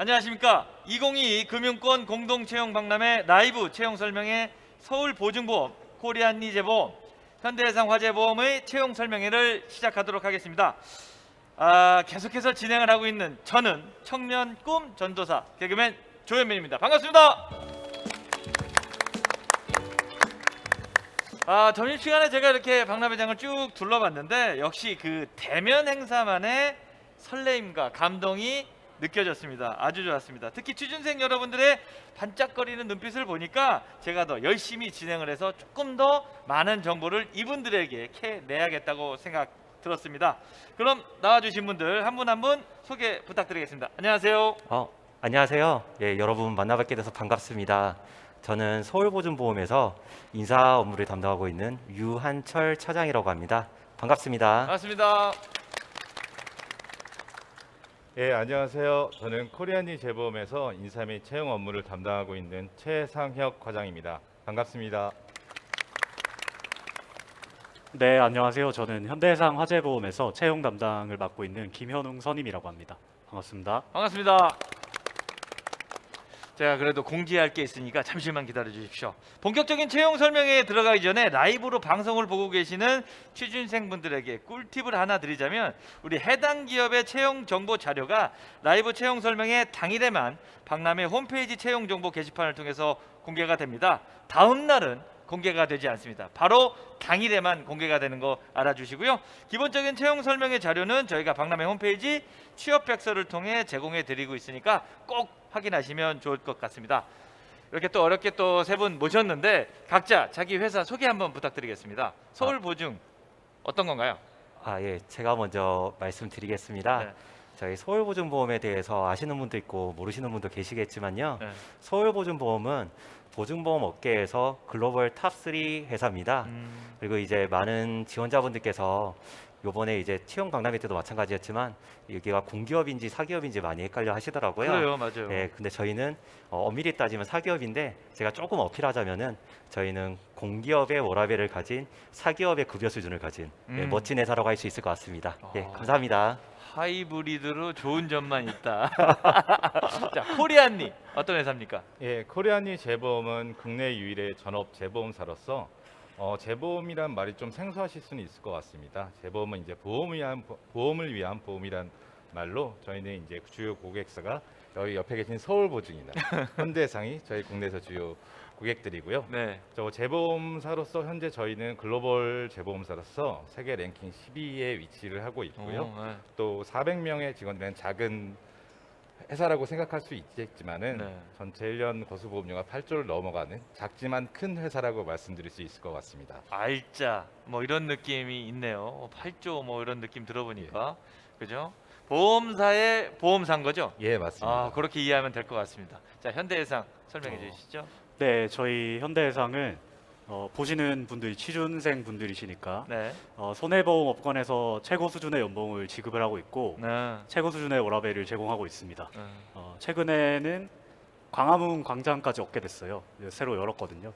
안녕하십니까. 2022 금융권 공동채용 박람회 라이브 채용 설명회 서울보증보험, 코리안리재보험, 현대해상화재보험의 채용 설명회를 시작하도록 하겠습니다. 계속해서 진행을 하고 있는 저는 청년 꿈 전도사 개그맨 조현민입니다. 반갑습니다. 점심시간에 제가 이렇게 박람회장을 쭉 둘러봤는데 역시 그 대면 행사만의 설레임과 감동이 느껴졌습니다. 아주 좋았습니다. 특히 취준생 여러분들의 반짝거리는 눈빛을 보니까 제가 더 열심히 진행을 해서 조금 더 많은 정보를 이분들에게 캐내야겠다고 생각 들었습니다. 그럼 나와주신 분들 한 분 한 분 소개 부탁드리겠습니다. 안녕하세요. 안녕하세요. 예, 여러분 만나뵙게 돼서 반갑습니다. 저는 서울보증보험에서 인사 업무를 담당하고 있는 유한철 차장이라고 합니다. 반갑습니다. 반갑습니다. 예, 안녕하세요. 저는 코리안리 재보험에서 인사 및 채용 업무를 담당하고 있는 최상혁 과장입니다. 반갑습니다. 네, 안녕하세요. 저는 현대해상 화재보험에서 채용 담당을 맡고 있는 김현웅 선임이라고 합니다. 반갑습니다. 반갑습니다. 제가 그래도 공지할 게 있으니까 잠시만 기다려 주십시오. 본격적인 채용 설명회에 들어가기 전에 라이브로 방송을 보고 계시는 취준생분들에게 꿀팁을 하나 드리자면, 우리 해당 기업의 채용 정보 자료가 라이브 채용 설명회 당일에만 박람회 홈페이지 채용 정보 게시판을 통해서 공개가 됩니다. 다음 날은 공개가 되지 않습니다. 바로 당일에만 공개가 되는 거 알아주시고요. 기본적인 채용 설명회 자료는 저희가 박람회 홈페이지 취업백서를 통해 제공해 드리고 있으니까 꼭 확인하시면 좋을 것 같습니다. 이렇게 또 어렵게 또 세 분 모셨는데 각자 자기 회사 소개 한번 부탁드리겠습니다. 서울보증 어떤 건가요? 예, 제가 먼저 말씀드리겠습니다. 네. 저희 서울보증보험에 대해서 아시는 분도 있고 모르시는 분도 계시겠지만요. 네. 서울보증보험은 보증보험 업계에서 글로벌 탑3 회사입니다. 그리고 이제 많은 지원자분들께서 요번에 이제 채용 박람회 때도 마찬가지였지만 여기가 공기업인지 사기업인지 많이 헷갈려 하시더라고요. 그래요, 맞아요. 네, 근데 저희는 엄밀히 따지면 사기업인데 제가 조금 어필하자면은 저희는 공기업의 워라밸을 가진 사기업의 급여 수준을 가진 멋진 회사라고 할 수 있을 것 같습니다. 네, 감사합니다. 하이브리드로 좋은 점만 있다. 자, 코리안리 어떤 회사입니까? 예, 코리안리 재보험은 국내 유일의 전업 재보험사로서 재보험이란 말이 좀 생소하실 수는 있을 것 같습니다. 재보험은 이제 보험을 위한 보험이란 말로 저희는 이제 주요 고객사가 여기 옆에 계신 서울보증이나 현대해상이 저희 국내에서 주요 고객들이고요. 네. 저 재보험사로서 현재 저희는 글로벌 재보험사로서 세계 랭킹 12위에 위치를 하고 있고요. 네. 또 400명의 직원들은 작은 회사라고 생각할 수 있겠지만은 네. 전체 1년 거수보험료가 8조를 넘어가는 작지만 큰 회사라고 말씀드릴 수 있을 것 같습니다. 알짜 뭐 이런 느낌이 있네요. 8조 뭐 이런 느낌 들어보니까 그죠? 보험사의 보험사인 거죠? 예, 맞습니다. 그렇게 이해하면 될 것 같습니다. 자, 현대해상 설명해 주시죠. 네, 저희 현대해상은 보시는 분들이 취준생 분들이시니까 네. 손해보험 업권에서 최고 수준의 연봉을 지급을 하고 있고 네. 최고 수준의 워라밸을 제공하고 있습니다. 네. 최근에는 광화문 광장까지 얻게 됐어요. 새로 열었거든요.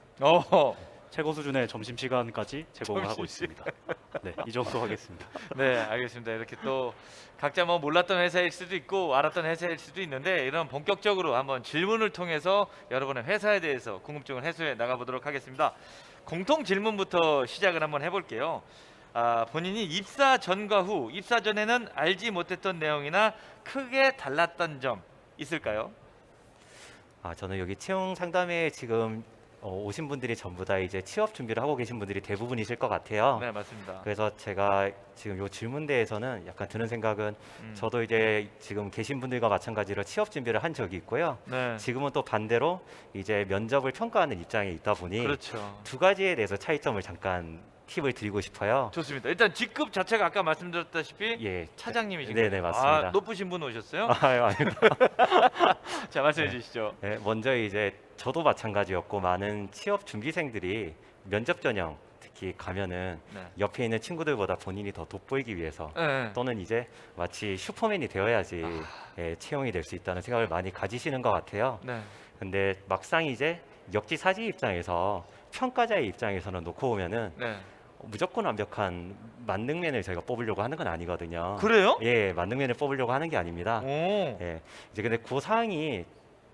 최고 수준의 점심시간까지 제공을 하고 있습니다. 네, 이 정도 하겠습니다. 네, 알겠습니다. 이렇게 또 각자 뭐 몰랐던 회사일 수도 있고 알았던 회사일 수도 있는데, 이런 본격적으로 한번 질문을 통해서 여러분의 회사에 대해서 궁금증을 해소해 나가 보도록 하겠습니다. 공통 질문부터 시작을 한번 해볼게요. 본인이 입사 전과 후, 입사 전에는 알지 못했던 내용이나 크게 달랐던 점 있을까요? 저는 여기 채용 상담에 지금 오신 분들이 전부 다 이제 취업 준비를 하고 계신 분들이 대부분이실 것 같아요. 네, 맞습니다. 그래서 제가 지금 요 질문대에서는 약간 드는 생각은 저도 이제 지금 계신 분들과 마찬가지로 취업 준비를 한 적이 있고요. 네, 지금은 또 반대로 이제 면접을 평가하는 입장에 있다 보니 그렇죠. 두 가지에 대해서 차이점을 잠깐 팁을 드리고 싶어요. 좋습니다. 일단 직급 자체가 아까 말씀드렸다시피 예, 차장님이신 네네, 거예요. 맞습니다. 높으신 분 오셨어요? 아닙니다. 자, 말씀해 주시죠. 네, 먼저 이제 저도 마찬가지였고 많은 취업 준비생들이 면접 전형 특히 가면은 네. 옆에 있는 친구들보다 본인이 더 돋보이기 위해서 네. 또는 이제 마치 슈퍼맨이 되어야지 채용이 될 수 있다는 생각을 많이 가지시는 것 같아요. 네. 근데 막상 이제 역지사지 입장에서 평가자의 입장에서는 놓고 보면은 네. 무조건 완벽한 만능맨을 저희가 뽑으려고 하는 건 아니거든요. 그래요? 예, 만능맨을 뽑으려고 하는 게 아닙니다. 오. 예, 이제 근데 그 사항이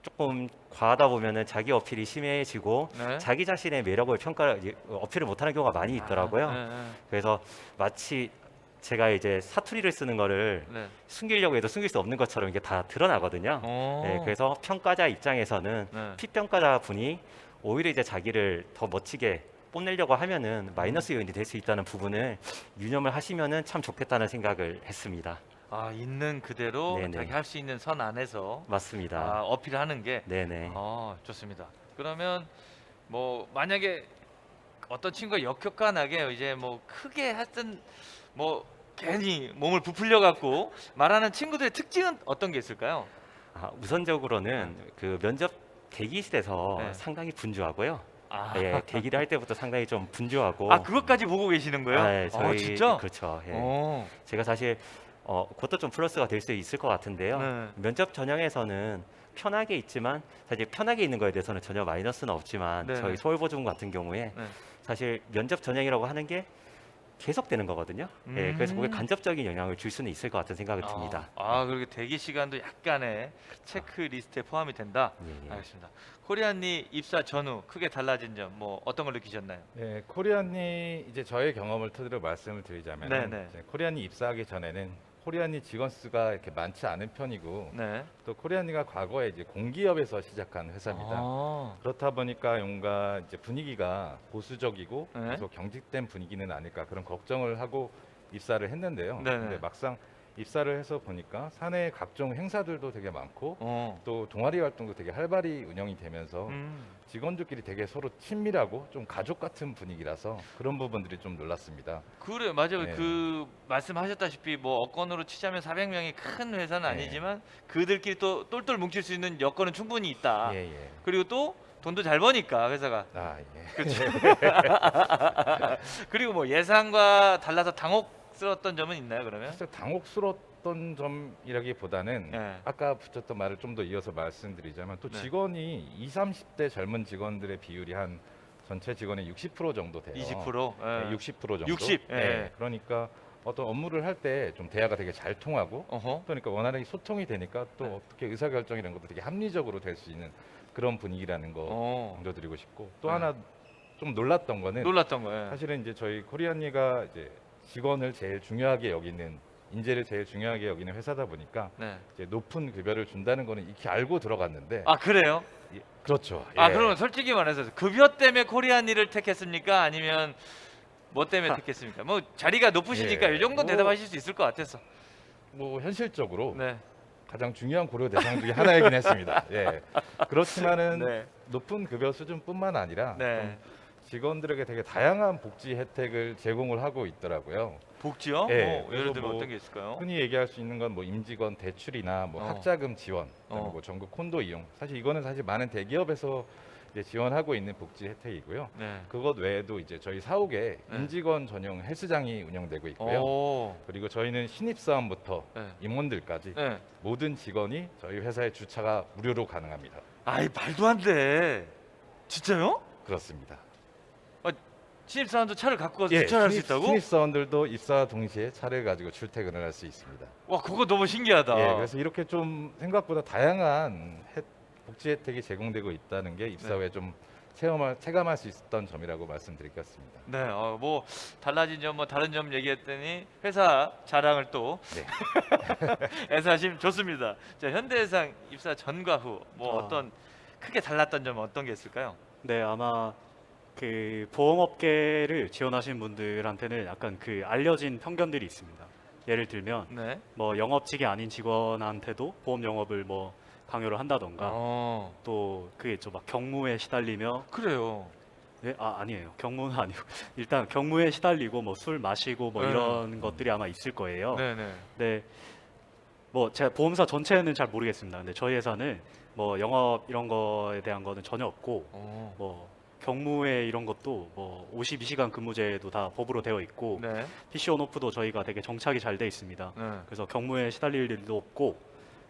조금 과하다 보면은 자기 어필이 심해지고 네. 자기 자신의 매력을 어필을 못하는 경우가 많이 있더라고요. 네, 네. 그래서 마치 제가 이제 사투리를 쓰는 거를 네. 숨기려고 해도 숨길 수 없는 것처럼 이게 다 드러나거든요. 오. 네, 그래서 평가자 입장에서는 네. 피평가자 분이 오히려 이제 자기를 더 멋지게 뽐내려고 하면은 마이너스 요인이 될 수 있다는 부분을 유념을 하시면은 참 좋겠다는 생각을 했습니다. 아, 있는 그대로 네네. 자기 할 수 있는 선 안에서 맞습니다. 어필하는 게 네네. 좋습니다. 그러면 뭐 만약에 어떤 친구가 역효과나게 이제 뭐 크게 하여튼 뭐 괜히 몸을 부풀려 갖고 말하는 친구들의 특징은 어떤 게 있을까요? 우선적으로는 그 면접 대기실에서 네. 상당히 분주하고요. 아, 예, 대기를 할 때부터 상당히 좀 분주하고. 그것까지 보고 계시는 거예요? 네, 저희 진짜? 그렇죠. 예. 오. 제가 사실 그것도 좀 플러스가 될 수 있을 것 같은데요. 네. 면접 전형에서는 편하게 있지만 사실 편하게 있는 거에 대해서는 전혀 마이너스는 없지만 네네. 저희 서울보증 같은 경우에 네. 사실 면접 전형이라고 하는 게 계속되는 거거든요. 예, 그래서 그게 간접적인 영향을 줄 수는 있을 것 같은 생각이 듭니다. 그리고 대기 시간도 약간의 체크리스트에 포함이 된다. 예, 예. 알겠습니다. 코리안니 입사 전후 크게 달라진 점 뭐 어떤 걸 느끼셨나요? 네, 코리안이 이제 저의 경험을 토대로 말씀을 드리자면 네네. 코리안이 입사하기 전에는 코리안이 직원 수가 이렇게 많지 않은 편이고 네. 또 코리안이가 과거에 이제 공기업에서 시작한 회사입니다. 그렇다 보니까 뭔가 이제 분위기가 보수적이고 네. 계속 경직된 분위기는 아닐까 그런 걱정을 하고 입사를 했는데요. 네네. 근데 막상 입사를 해서 보니까 사내 각종 행사들도 되게 많고 어. 또 동아리 활동도 되게 활발히 운영이 되면서 음. 직원들끼리 되게 서로 친밀하고 좀 가족 같은 분위기라서 그런 부분들이 좀 놀랐습니다. 그래 맞아요. 네. 그 말씀하셨다시피 뭐 업건으로 치자면 400명이 큰 회사는 네. 아니지만 그들끼리 또 똘똘 뭉칠 수 있는 여건은 충분히 있다. 예, 예. 그리고 또 돈도 잘 버니까 회사가. 아, 예. 그렇죠. 그리고 뭐 예상과 달라서 당혹스러웠던 점은 있나요, 그러면? 사실 당혹스러웠던 점이라기보다는 네. 아까 붙였던 말을 좀 더 이어서 말씀드리자면 또 네. 직원이 20, 30대 젊은 직원들의 비율이 한 전체 직원의 60% 정도 돼요. 20%. 예. 네, 60% 정도. 60, 예. 네, 그러니까 어떤 업무를 할 때 좀 대화가 되게 잘 통하고 어허. 그러니까 원활하게 소통이 되니까 또 네. 어떻게 의사결정 이런 것도 되게 합리적으로 될 수 있는 그런 분위기라는 거 어. 강조드리고 싶고 또 네. 하나 좀 놀랐던 거는 놀랐던 거예요. 사실은 이제 저희 코리안리가 이제 직원을 제일 중요하게 여기는 인재를 제일 중요하게 여기는 회사다 보니까 네. 이제 높은 급여를 준다는 거는 익히 알고 들어갔는데 그래요? 예, 그렇죠. 그러면 솔직히 말해서 급여 때문에 코리안니를 택했습니까? 아니면 뭐 때문에 택했습니까? 뭐 자리가 높으시니까 예. 이 정도 뭐- 대답하실 수 있을 것 같아서. 뭐 현실적으로 네. 가장 중요한 고려 대상 중에 하나이긴 했습니다. 예. 그렇지만은 네. 높은 급여 수준뿐만 아니라 네. 좀 직원들에게 되게 다양한 복지 혜택을 제공을 하고 있더라고요. 복지요? 예, 예를 그래서 들면 뭐 어떤 게 있을까요? 흔히 얘기할 수 있는 건 뭐 임직원 대출이나 뭐 어. 학자금 지원, 그다음에 어. 뭐 전국 콘도 이용. 사실 이거는 사실 많은 대기업에서 이제 지원하고 있는 복지 혜택이고요. 네. 그것 외에도 이제 저희 사옥에 네. 임직원 전용 헬스장이 운영되고 있고요. 오. 그리고 저희는 신입사원부터 네. 임원들까지 네. 모든 직원이 저희 회사의 주차가 무료로 가능합니다. 아이 말도 안 돼. 진짜요? 그렇습니다. 신입사원도 차를 갖고 와서 주차할 수 있다고? 신입사원들도 입사 동시에 차를 가지고 출퇴근을 할 수 있습니다. 와 그거 너무 신기하다. 예, 그래서 이렇게 좀 생각보다 다양한 복지 혜택이 제공되고 있다는 게 입사 후에 좀 체감할 수 있었던 점이라고 말씀드리겠습니다. 네, 뭐 달라진 점, 뭐 다른 점 얘기했더니 회사 자랑을 또 네. 애사심 좋습니다. 자, 현대해상 입사 전과 후 뭐 아. 어떤 크게 달랐던 점은 어떤 게 있을까요? 네, 아마 그 보험업계를 지원하시는 분들한테는 약간 그 알려진 편견들이 있습니다. 예를 들면 네. 뭐 영업직이 아닌 직원한테도 보험 영업을 뭐 강요를 한다던가 또 그게 있죠. 막 경무에 시달리며 그래요. 네? 아니에요. 경무는 아니고 일단 경무에 시달리고 뭐 술 마시고 뭐 네. 이런 것들이 아마 있을 거예요. 네네. 네. 뭐 제가 보험사 전체는 잘 모르겠습니다. 근데 저희 회사는 뭐 영업 이런 거에 대한 거는 전혀 없고 뭐 경무회 이런 것도 뭐 52시간 근무제도 다 법으로 되어 있고 네. PC 온오프도 저희가 되게 정착이 잘 돼 있습니다. 네. 그래서 경무에 시달릴 일도 없고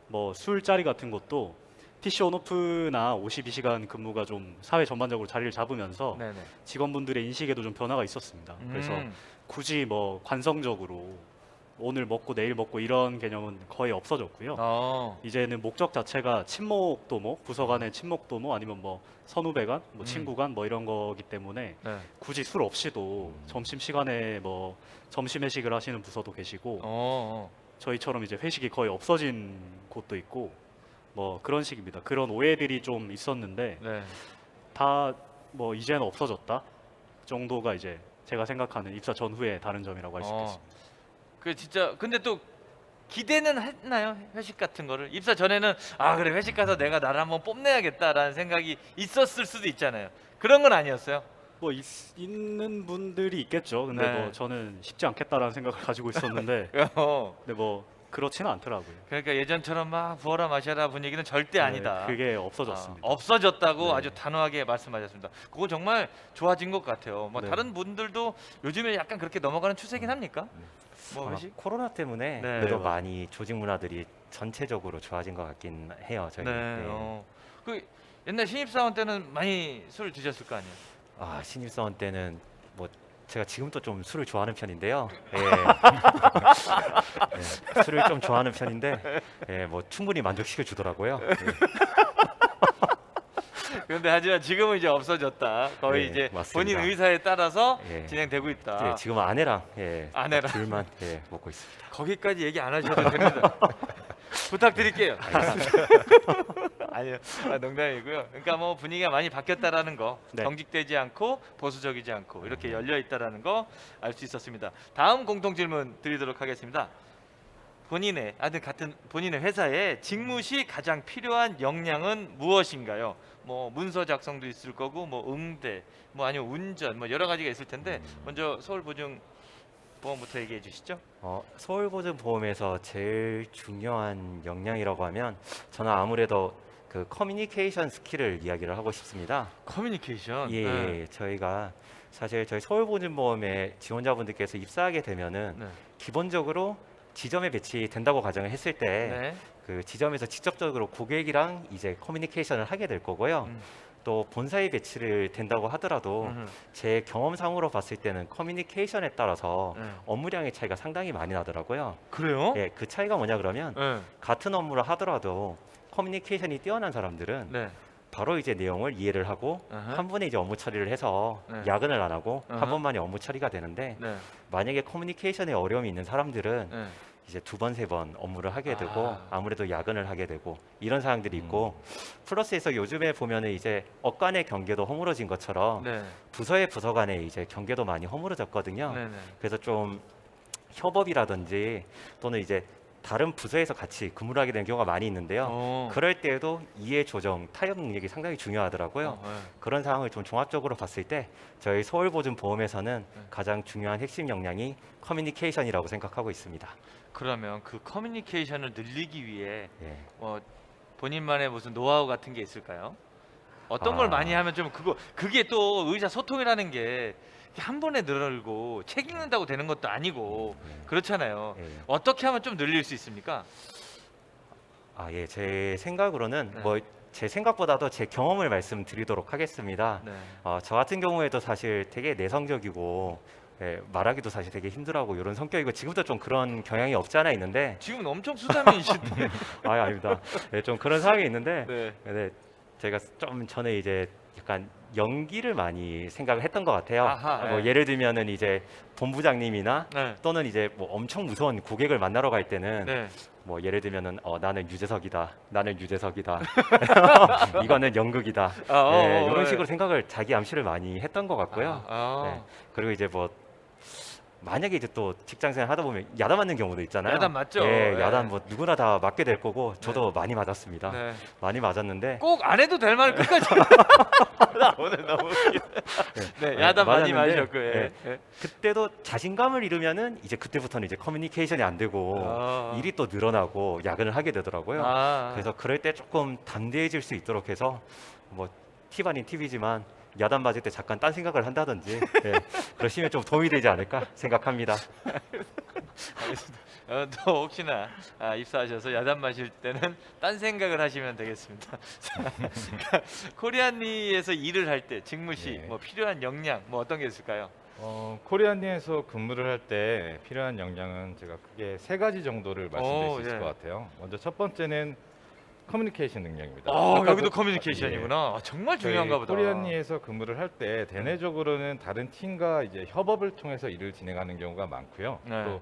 뭐 술자리 같은 것도 PC 온오프나 52시간 근무가 좀 사회 전반적으로 자리를 잡으면서 네네. 직원분들의 인식에도 좀 변화가 있었습니다. 그래서 굳이 뭐 관성적으로 오늘 먹고 내일 먹고 이런 개념은 거의 없어졌고요. 이제는 목적 자체가 친목 도모, 부서 간의 친목 도모 아니면 뭐 선후배 간, 뭐 친구 간 뭐 이런 거기 때문에 네. 굳이 술 없이도 점심 시간에 뭐 점심 회식을 하시는 부서도 계시고 저희처럼 이제 회식이 거의 없어진 곳도 있고 뭐 그런 식입니다. 그런 오해들이 좀 있었는데 네. 다 뭐 이제는 없어졌다 정도가 이제 제가 생각하는 입사 전후의 다른 점이라고 할 수 있겠습니다. 그 진짜 근데 또 기대는 했나요? 회식 같은 거를 입사 전에는 아 그래 회식 가서 내가 나를 한번 뽐내야겠다라는 생각이 있었을 수도 있잖아요. 그런 건 아니었어요. 뭐 있는 분들이 있겠죠. 근데 네. 뭐 저는 쉽지 않겠다라는 생각을 가지고 있었는데 근데 뭐 그렇지는 않더라고요. 그러니까 예전처럼 막 부어라 마셔라 분위기는 절대 아니다. 그게 없어졌습니다. 없어졌다고 네. 아주 단호하게 말씀하셨습니다. 그거 정말 좋아진 것 같아요. 뭐 네. 다른 분들도 요즘에 약간 그렇게 넘어가는 추세긴 합니까? 뭐 아마 회식? 코로나 때문에 네. 그래도 네, 많이 조직 문화들이 전체적으로 좋아진 것 같긴 해요. 저희. 네. 그 옛날 신입사원 때는 많이 술 드셨을 거 아니에요? 아 신입사원 때는 뭐 제가 지금도 좀 술을 좋아하는 편인데요. 예. 예, 술을 좀 좋아하는 편인데 예, 뭐 충분히 만족시켜 주더라고요. 예. 그런데 하지만 지금은 이제 없어졌다. 거의 네, 이제 맞습니다. 본인 의사에 따라서 예. 진행되고 있다. 예, 지금 아내랑 예, 아내랑. 둘만 예, 먹고 있습니다. 거기까지 얘기 안 하셔도 됩니다. 부탁드릴게요. 아니요, 농담이고요. 그러니까 뭐 분위기가 많이 바뀌었다라는 거, 네. 경직되지 않고 보수적이지 않고 이렇게 열려 있다라는 거 알 수 있었습니다. 다음 공통 질문 드리도록 하겠습니다. 같은 본인의 회사에 직무 시 가장 필요한 역량은 무엇인가요? 뭐 문서 작성도 있을 거고, 뭐 응대, 뭐 아니면 운전, 뭐 여러 가지가 있을 텐데 먼저 서울보증보험부터 얘기해 주시죠. 서울보증보험에서 제일 중요한 역량이라고 하면 저는 아무래도 그 커뮤니케이션 스킬을 이야기를 하고 싶습니다. 커뮤니케이션. 예, 네. 저희가 사실 저희 서울보증보험에 지원자분들께서 입사하게 되면은 네. 기본적으로 지점에 배치된다고 가정을 했을 때 그 네. 지점에서 직접적으로 고객이랑 이제 커뮤니케이션을 하게 될 거고요. 또 본사에 배치를 된다고 하더라도 제 경험상으로 봤을 때는 커뮤니케이션에 따라서 네. 업무량의 차이가 상당히 많이 나더라고요. 그래요? 예, 그 차이가 뭐냐 그러면 네. 같은 업무를 하더라도 커뮤니케이션이 뛰어난 사람들은 네. 바로 이제 내용을 이해를 하고 아하. 한 번에 이제 업무 처리를 해서 네. 야근을 안 하고 아하. 한 번만에 업무 처리가 되는데 네. 만약에 커뮤니케이션에 어려움이 있는 사람들은 네. 이제 두 번, 세 번 업무를 하게 되고 아. 아무래도 야근을 하게 되고 이런 상황들이 있고 플러스에서 요즘에 보면은 이제 업 간의 경계도 허물어진 것처럼 네. 부서의 부서 간의 이제 경계도 많이 허물어졌거든요. 네. 네. 그래서 좀 협업이라든지 또는 이제 다른 부서에서 같이 근무를 하게 되는 경우가 많이 있는데요. 그럴 때에도 이해 조정, 타협 능력이 상당히 중요하더라고요. 네. 그런 상황을 좀 종합적으로 봤을 때 저희 서울보증보험에서는 네. 가장 중요한 핵심 역량이 커뮤니케이션이라고 생각하고 있습니다. 그러면 그 커뮤니케이션을 늘리기 위해 예. 뭐 본인만의 무슨 노하우 같은 게 있을까요? 어떤 걸 많이 하면 좀 그게 또 의사 소통이라는 게 한 번에 늘고 책 읽는다고 되는 것도 아니고 그렇잖아요. 예. 어떻게 하면 좀 늘릴 수 있습니까? 예, 제 생각으로는 네. 뭐 제 생각보다도 제 경험을 말씀드리도록 하겠습니다. 네. 저 같은 경우에도 사실 되게 내성적이고 예, 말하기도 사실 되게 힘들어하고 이런 성격이고 지금도 좀 그런 경향이 없지 않아 있는데 지금 엄청 수다미이신데. 아닙니다. 예, 좀 그런 상황이 있는데 네. 네, 제가 좀 전에 이제 약간 연기를 많이 생각을 했던 것 같아요. 아하, 뭐 예. 예를 들면은 이제 본부장님이나 네. 또는 이제 뭐 엄청 무서운 고객을 만나러 갈 때는 네. 뭐 예를 들면은 나는 유재석이다, 나는 유재석이다, 이거는 연극이다. 예, 이런 식으로 생각을 자기 암시를 많이 했던 것 같고요. 네. 그리고 이제 뭐 만약에 이제 또 직장생활 하다 보면 야단 맞는 경우도 있잖아요. 야단 맞죠. 예, 예. 야단 뭐 누구나 다 맞게 될 거고 저도 많이 맞았습니다. 네. 많이 맞았는데 꼭 안 해도 될 말을 끝까지. 나 오늘 너무 웃겨. 네, 야단 많이 맞았는데, 맞으셨고. 예. 예. 그때도 자신감을 잃으면은 이제 그때부터는 이제 커뮤니케이션이 안 되고 일이 또 늘어나고 야근을 하게 되더라고요. 그래서 그럴 때 조금 담대해질 수 있도록 해서 뭐 팁 아닌 팁이지만 야단 맞을 때 잠깐 딴 생각을 한다든지 그러시면 좀 도움이 되지 않을까 생각합니다. 알겠습니다. 또 혹시나 입사하셔서 야단 마실 때는 딴 생각을 하시면 되겠습니다. 자, 코리안리에서 일을 할 때 직무 시 예. 뭐 필요한 역량 뭐 어떤 게 있을까요? 코리안리에서 근무를 할 때 필요한 역량은 제가 크게 세 가지 정도를 말씀드릴 수 있을 예. 것 같아요. 먼저 첫 번째는 커뮤니케이션 능력입니다. 여기도 그- 커뮤니케이션이구나. 아, 정말 중요한가 보다. 코리안리에서 근무를 할 때 대내적으로는 다른 팀과 이제 협업을 통해서 일을 진행하는 경우가 많고요. 네. 또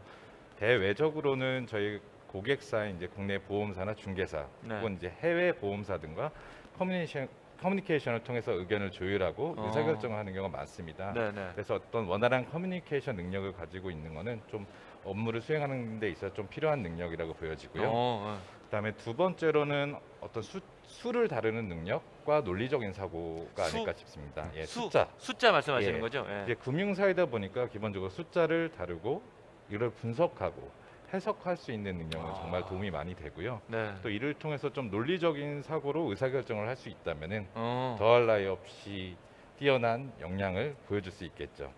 대외적으로는 저희 고객사인 이제 국내 보험사나 중개사 네. 혹은 이제 해외 보험사 등과 커뮤니케이션을 통해서 의견을 조율하고 어. 의사결정을 하는 경우가 많습니다. 네네. 그래서 어떤 원활한 커뮤니케이션 능력을 가지고 있는 것은 좀 업무를 수행하는 데 있어서 좀 필요한 능력이라고 보여지고요. 그다음에 두 번째로는 어떤 수를 다루는 능력과 논리적인 사고가 수? 아닐까 싶습니다. 예, 수, 숫자. 숫자 말씀하시는 예. 거죠? 예. 이제 금융사이다 보니까 기본적으로 숫자를 다루고 이를 분석하고 해석할 수 있는 능력은 정말 도움이 많이 되고요. 네. 또 이를 통해서 좀 논리적인 사고로 의사결정을 할 수 있다면은 어. 더할 나위 없이 뛰어난 역량을 보여줄 수 있겠죠.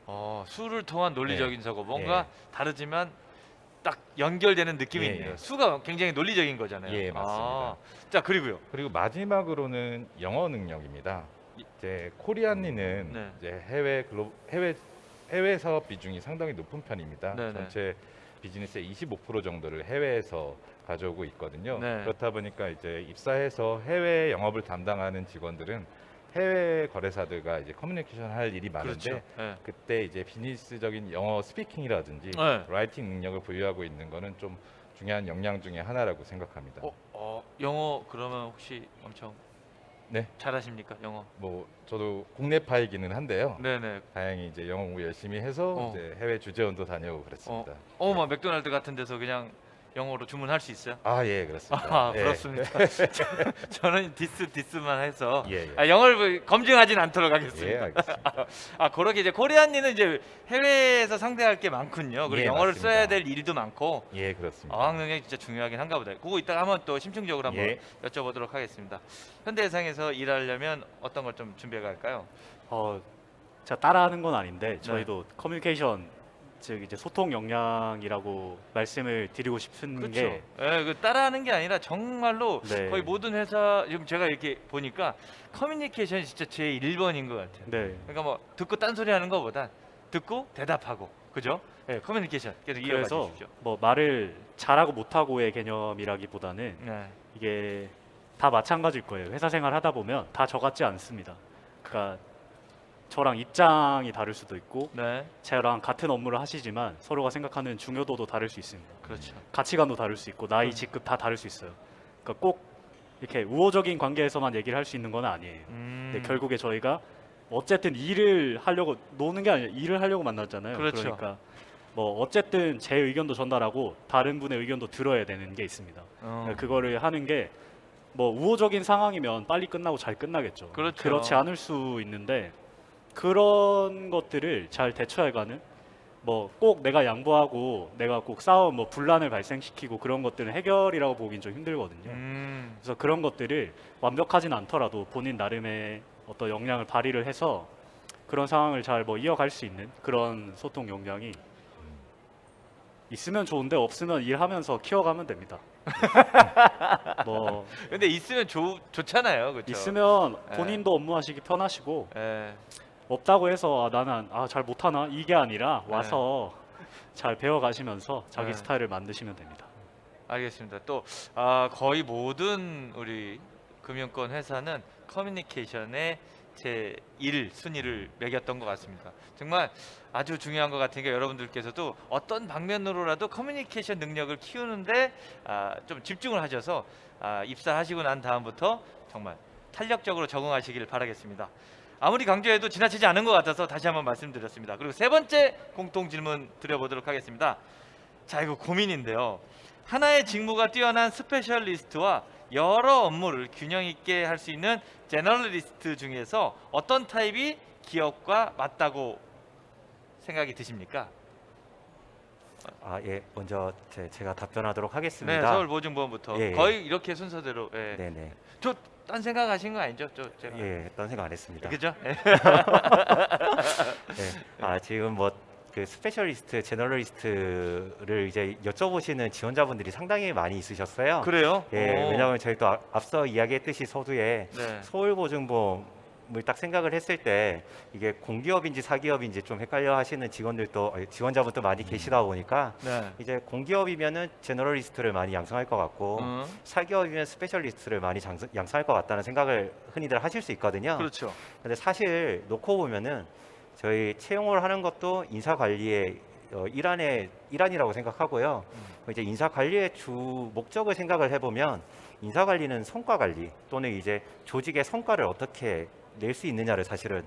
수를 통한 논리적인 네. 사고 뭔가 다르지만 딱 연결되는 느낌이 예, 있네요. 예. 수가 굉장히 논리적인 거잖아요. 예, 맞습니다. 자 그리고요. 그리고 마지막으로는 영어 능력입니다. 이제 코리안리는 네. 이제 해외 사업 비중이 상당히 높은 편입니다. 네네. 전체 비즈니스의 25% 정도를 해외에서 가져오고 있거든요. 네. 그렇다 보니까 이제 입사해서 해외 영업을 담당하는 직원들은 해외 거래사들과 이제 커뮤니케이션 할 일이 많은데 그렇죠. 예. 그때 이제 비즈니스적인 영어 스피킹이라든지 네. 라이팅 능력을 보유하고 있는 거는 좀 중요한 역량 중에 하나라고 생각합니다. 영어 그러면 혹시 엄청 네. 잘하십니까? 영어? 뭐 저도 국내파이기는 한데요. 네네. 다행히 이제 영어 공부 열심히 해서 이제 해외 주재원도 다녀오고 그랬습니다. 막 맥도날드 같은 데서 그냥 영어로 주문할 수 있어요? 아, 예, 그렇습니다. 예. 부럽습니다. 저는 디스만 해서 예, 예. 영어를 검증하진 않도록 예, 하겠습니다. 알겠습니다. 그렇게 이제 코리안리는 이제 해외에서 상대할 게 많군요. 그리고 예, 영어를 맞습니다. 써야 될 일도 많고 예, 그렇습니다. 어학 능력이 진짜 중요하긴 한가 보다. 그거 이따가 한번 또 심층적으로 한번 예. 여쭤보도록 하겠습니다. 현대해상에서 일하려면 어떤 걸 좀 준비해 갈까요? 제가 따라하는 건 아닌데 저희도 커뮤니케이션 즉 이제 소통 역량이라고 말씀을 드리고 싶은 그렇죠. 게 그 따라하는 게 아니라 정말로 네. 거의 모든 회사 지금 제가 이렇게 보니까 커뮤니케이션이 진짜 제 1번인 것 같아요. 네. 그러니까 뭐 듣고 딴소리 하는 것보다 듣고 대답하고 그죠? 네, 커뮤니케이션 계속 이어가 그래서 주십시오. 뭐 말을 잘하고 못하고의 개념이라기보다는 네. 이게 다 마찬가지일 거예요. 회사 생활 하다 보면 다 저 같지 않습니다. 그러니까 저랑 입장이 다를 수도 있고 네. 저랑 같은 업무를 하시지만 서로가 생각하는 중요도도 다를 수 있습니다. 그렇죠. 가치관도 다를 수 있고 나이, 직급 다 다를 수 있어요. 그러니까 꼭 이렇게 우호적인 관계에서만 얘기를 할 수 있는 건 아니에요. 근데 결국에 저희가 어쨌든 일을 하려고 노는 게 아니라 일을 하려고 만났잖아요. 그렇죠. 그러니까 뭐 어쨌든 제 의견도 전달하고 다른 분의 의견도 들어야 되는 게 있습니다. 그러니까 그거를 하는 게 뭐 우호적인 상황이면 빨리 끝나고 잘 끝나겠죠. 그렇죠. 그렇지 않을 수 있는데 그런 것들을 잘 대처해가는 뭐 꼭 내가 양보하고 내가 꼭 싸움 뭐 분란을 발생시키고 그런 것들은 해결이라고 보긴 좀 힘들거든요. 그래서 그런 것들을 완벽하진 않더라도 본인 나름의 어떤 역량을 발휘를 해서 그런 상황을 잘 뭐 이어갈 수 있는 그런 소통 역량이 있으면 좋은데 없으면 일하면서 키워가면 됩니다. 뭐 근데 있으면 좋잖아요. 그렇죠? 있으면 예. 본인도 업무하시기 편하시고 예. 없다고 해서 나는 잘 못하나 이게 아니라 와서 잘 배워가시면서 자기 네. 스타일을 만드시면 됩니다. 알겠습니다. 또 거의 모든 우리 금융권 회사는 커뮤니케이션에 제 1순위를 매겼던 것 같습니다. 정말 아주 중요한 것 같으니까 여러분들께서도 어떤 방면으로라도 커뮤니케이션 능력을 키우는데 좀 집중을 하셔서 입사하시고 난 다음부터 정말 탄력적으로 적응하시길 바라겠습니다. 아무리 강조해도 지나치지 않은 것 같아서 다시 한번 말씀드렸습니다. 그리고 세 번째 공통 질문 드려보도록 하겠습니다. 자, 이거 고민인데요. 하나의 직무가 뛰어난 스페셜리스트와 여러 업무를 균형 있게 할 수 있는 제너럴리스트 중에서 어떤 타입이 기업과 맞다고 생각이 드십니까? 예, 먼저 제가 답변하도록 하겠습니다. 네, 서울보증보험부터 예, 예. 거의 이렇게 순서대로. 예. 네네. 저 딴 생각하신 거 아니죠? 제가. 예, 딴 생각 안 했습니다. 그죠? 예. 지금 뭐 그 스페셜리스트, 제너럴리스트를 이제 여쭤보시는 지원자분들이 상당히 많이 있으셨어요. 그래요? 예, 오. 왜냐하면 저희 또 앞서 이야기했듯이 서두에 네. 서울보증보험을 딱 생각을 했을 때 이게 공기업인지 사기업인지 좀 헷갈려 하시는 지원자분도 많이 계시다 보니까 네. 이제 공기업이면은 제너럴리스트를 많이 양성할 것 같고 사기업이면 스페셜리스트를 많이 양성할 것 같다는 생각을 흔히들 하실 수 있거든요. 그렇죠. 근데 사실 놓고 보면은 저희 채용을 하는 것도 인사 관리의 일환이라고 생각하고요. 이제 인사 관리의 주 목적을 생각을 해보면 인사 관리는 성과 관리 또는 이제 조직의 성과를 어떻게 낼 수 있느냐를 사실은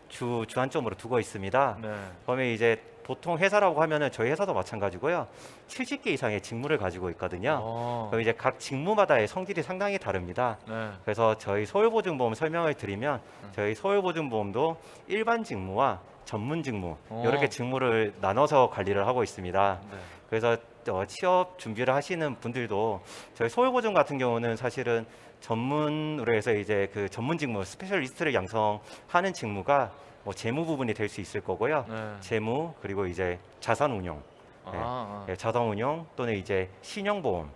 주안점으로 두고 있습니다. 네. 그러면 이제 보통 회사라고 하면은 저희 회사도 마찬가지고요. 70개 이상의 직무를 가지고 있거든요. 그럼 이제 각 직무마다의 성질이 상당히 다릅니다. 네. 그래서 저희 서울보증보험 설명을 드리면 저희 서울보증보험도 일반 직무와 전문 직무 이렇게 직무를 나눠서 관리를 하고 있습니다. 네. 그래서 취업 준비를 하시는 분들도 저희 서울보증 같은 경우는 사실은 전문으로 해서 이제 그 전문 직무 스페셜리스트를 양성하는 직무가 뭐 재무 부분이 될 수 있을 거고요. 네. 재무 그리고 이제 자산 운용, 예, 자산 운용 또는 이제 신용보험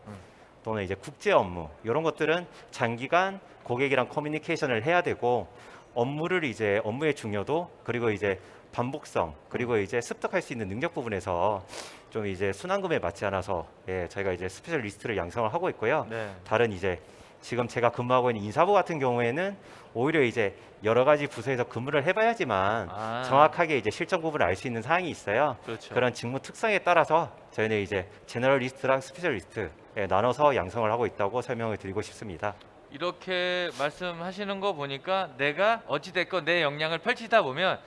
또는 이제 국제 업무 이런 것들은 장기간 고객이랑 커뮤니케이션을 해야 되고 업무의 중요도 그리고 이제 반복성 그리고 이제 습득할 수 있는 능력 부분에서 좀 이제 순환급에 맞지 않아서 예, 저희가 이제 스페셜리스트를 양성을 하고 있고요. 네. 다른 이제 지금 제가 근무하고 있는 인사부 같은 경우에는 오히려 이제 여러 가지 부서에서 근무를 해봐야지만 정확하게 이제 실전 구분을 알 수 있는 사항이 있어요. 그렇죠. 그런 직무 특성에 따라서 저희는 이제 제너럴리스트랑 스페셜리스트 나눠서 양성을 하고 있다고 설명을 드리고 싶습니다. 이렇게 말씀하시는 거 보니까 내가 어찌됐건 내 역량을 펼치다 보면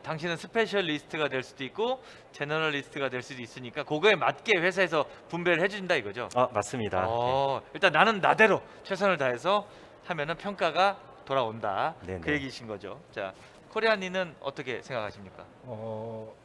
당신은 스페셜리스트가 될 수도 있고 제너럴리스트가 될 수도 있으니까 그거에 맞게 회사에서 분배를 해준다 이거죠. 맞습니다. 일단 나는 나대로 최선을 다해서 하면은 평가가 돌아온다. 네네. 그 얘기신 거죠. 자, 코리안이는 어떻게 생각하십니까?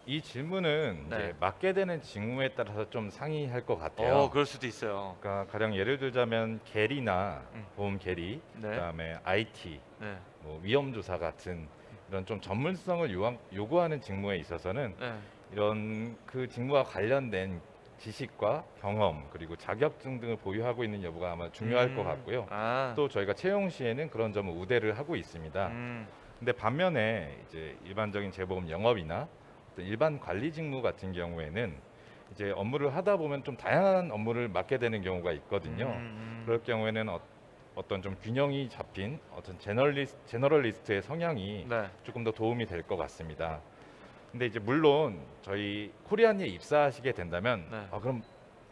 이 질문은 네. 이제 맡게 되는 직무에 따라서 좀 상이할 것 같아요. 그럴 수도 있어요. 그러니까 가령 예를 들자면 계리나 보험 계리, 네. 그다음에 IT, 네. 뭐 위험조사 같은 이런 좀 전문성을 요구하는 직무에 있어서는 네. 이런 그 직무와 관련된 지식과 경험 그리고 자격증 등을 보유하고 있는 여부가 아마 중요할 것 같고요. 또 저희가 채용 시에는 그런 점을 우대를 하고 있습니다. 근데 반면에 이제 일반적인 재보험 영업이나 어떤 일반 관리 직무 같은 경우에는 이제 업무를 하다 보면 좀 다양한 업무를 맡게 되는 경우가 있거든요. 그럴 경우에는 어떤 좀 균형이 잡힌 어떤 제너럴리스트의 성향이 네. 조금 더 도움이 될 것 같습니다. 근데 이제 물론 저희 코리안에 입사하시게 된다면 네. 그럼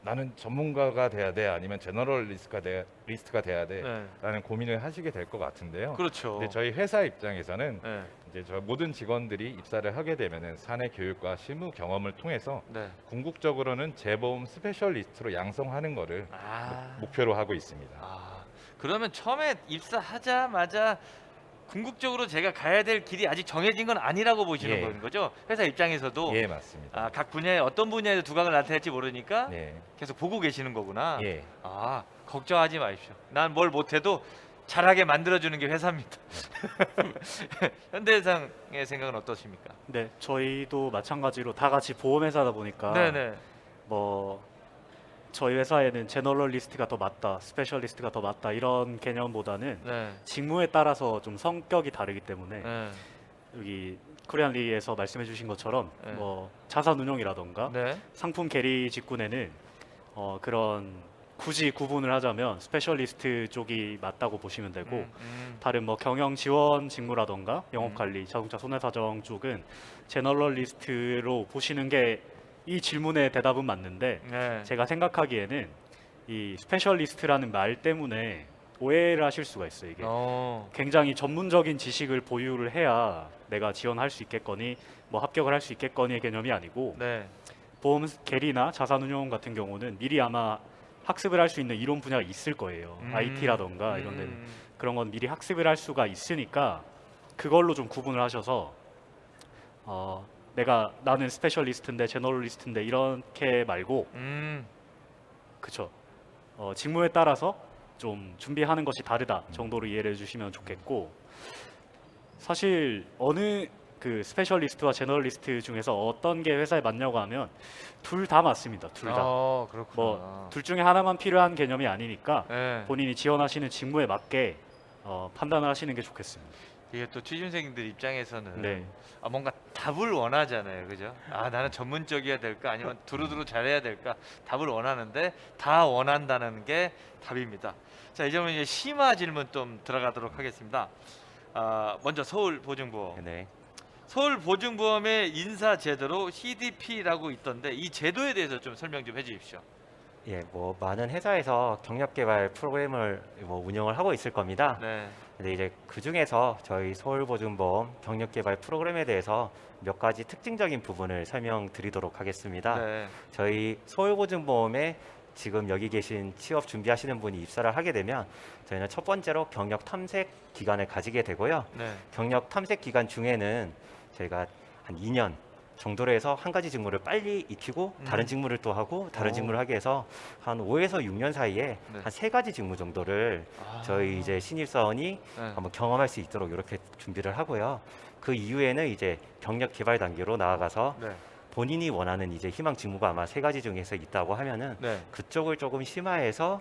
나는 전문가가 돼야 돼 아니면 제너럴리스트가 돼야 돼라는 고민을 하시게 될 것 같은데요. 그렇죠. 근데 저희 회사 입장에서는 네. 이제 저 모든 직원들이 입사를 하게 되면은 사내 교육과 실무 경험을 통해서 네. 궁극적으로는 재보험 스페셜리스트로 양성하는 거를 목표로 하고 있습니다. 그러면 처음에 입사하자마자 궁극적으로 제가 가야 될 길이 아직 정해진 건 아니라고 보시는 예. 거죠? 회사 입장에서도 예, 맞습니다. 각 분야에 어떤 분야에서 두각을 나타낼지 모르니까 네. 계속 보고 계시는 거구나. 예. 걱정하지 마십시오. 난 뭘 못해도 잘하게 만들어주는 게 회사입니다. 현대해상의 생각은 어떠십니까? 네, 저희도 마찬가지로 다 같이 보험회사다 보니까 네네. 뭐 저희 회사에는 제너럴리스트가 더 맞다, 스페셜리스트가 더 맞다 이런 개념보다는 네. 직무에 따라서 좀 성격이 다르기 때문에 네. 여기 코리안리에서 말씀해주신 것처럼 네. 뭐 자산 운용이라던가 네. 상품 계리 직군에는 그런 굳이 구분을 하자면 스페셜리스트 쪽이 맞다고 보시면 되고 다른 뭐 경영 지원 직무라던가 영업 관리, 자동차 손해사정 쪽은 제너럴리스트로 보시는 게 이 질문의 대답은 맞는데 네. 제가 생각하기에는 이 스페셜리스트라는 말 때문에 오해를 하실 수가 있어요. 이게 굉장히 전문적인 지식을 보유를 해야 내가 지원할 수 있겠거니 뭐 합격을 할 수 있겠거니의 개념이 아니고 네. 보험 계리나 자산운용 같은 경우는 미리 아마 학습을 할 수 있는 이론 분야가 있을 거예요. IT라던가 이런 데는 그런 건 미리 학습을 할 수가 있으니까 그걸로 좀 구분을 하셔서 나는 스페셜리스트인데 제너럴리스트인데 이렇게 말고 그쵸. 직무에 따라서 좀 준비하는 것이 다르다 정도로 이해를 해주시면 좋겠고 사실 어느 그 스페셜리스트와 제너럴리스트 중에서 어떤 게 회사에 맞냐고 하면 둘 다 맞습니다. 둘 다. 그렇구나. 뭐 둘 중에 하나만 필요한 개념이 아니니까 네. 본인이 지원하시는 직무에 맞게 판단을 하시는 게 좋겠습니다. 이게 또 취준생들 입장에서는 네. 뭔가 답을 원하잖아요, 그죠? 나는 전문적이어야 될까, 아니면 두루두루 잘해야 될까, 답을 원하는데 다 원한다는 게 답입니다. 자, 이제는 이제 심화 질문 좀 들어가도록 하겠습니다. 먼저 서울보증보험. 네. 서울보증보험의 인사 제도로 CDP라고 있던데 이 제도에 대해서 좀 설명 좀 해주십시오. 예, 뭐 많은 회사에서 경력 개발 프로그램을 뭐 운영을 하고 있을 겁니다. 네. 근데 이제 그 중에서 저희 서울보증보험 경력 개발 프로그램에 대해서 몇 가지 특징적인 부분을 설명드리도록 하겠습니다. 네. 저희 서울보증보험에 지금 여기 계신 취업 준비하시는 분이 입사를 하게 되면 저희는 첫 번째로 경력 탐색 기간을 가지게 되고요. 네. 경력 탐색 기간 중에는 저희가 한 2년 정도로 해서 한 가지 직무를 빨리 익히고 다른 직무를 또 하고 다른 오. 직무를 하게 해서 한 5에서 6년 사이에 네. 한 3가지 직무 정도를 저희 이제 신입사원이 네. 한번 경험할 수 있도록 이렇게 준비를 하고요. 그 이후에는 이제 경력 개발 단계로 나아가서 네. 본인이 원하는 이제 희망 직무가 아마 3가지 중에서 있다고 하면은 네. 그쪽을 조금 심화해서